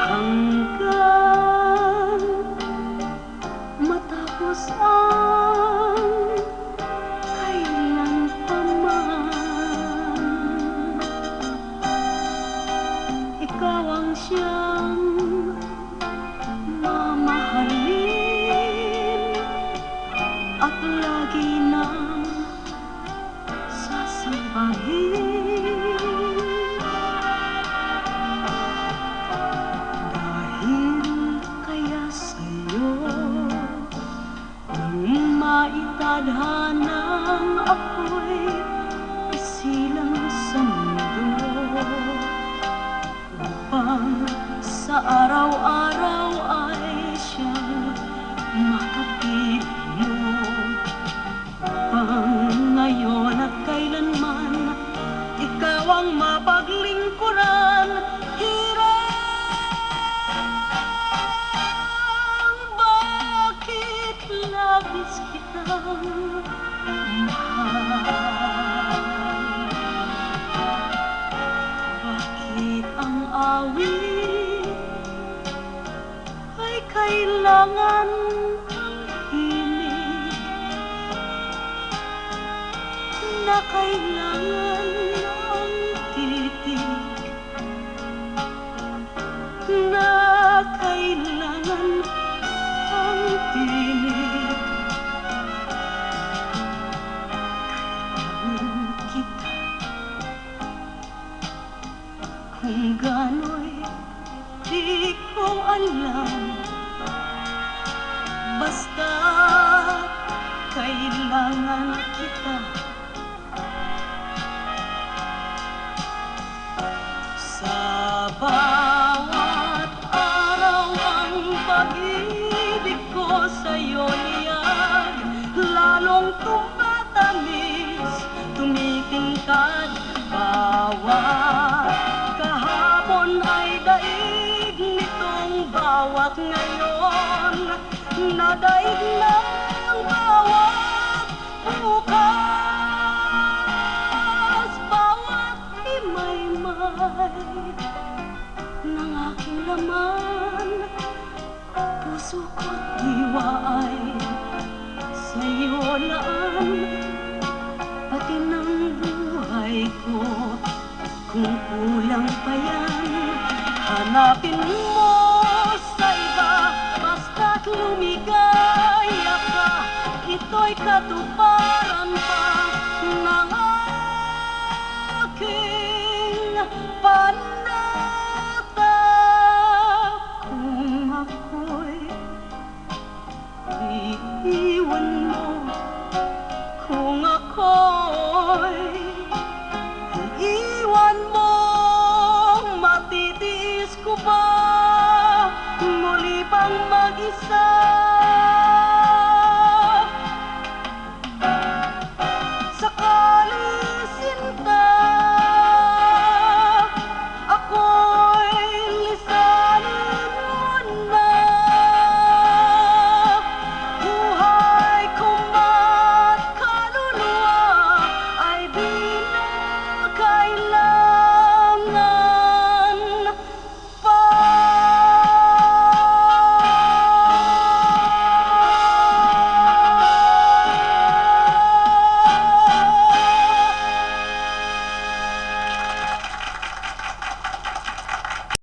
hanggang matapos ang kailanpaman. Ikaw ang siyang mamahalin at lagi nang sasambahin. Dahil kaya sa'yo nung maitadhanang ako'y isilang sa mundo, upang sa araw-araw ay siyang makapiling mo, upang ngayon at kailanman ikaw ang mapaglingkuran. Hirang bakit labis kitang mahal? Bakit ang awit ay kailangan ang himig, na kailangan ang titig, na kailangan ang tinig? Kailangan kita kung gano'y di ko alam, basta kailangan kita. Sa bawat araw ang pag-ibig ko sa'yo niyag, lalong tumatamis, tumitingkad. Bawat kahapon ay daig nitong bawat ngayon, nadaig ng bawat bukas. Bawat himay-may ng aking laman, puso ko't diwa ay sa'yo laan, pati ng buhay ko. Kung kulang pa yan, hanapin mo sa iba, basta't lumigaya ka. Ito'y katuparan pa ng aking panatag. Kung ako'y iiwan mo, kung ako'y iiwan mo, matitiis ko ba muli pang mag-isa?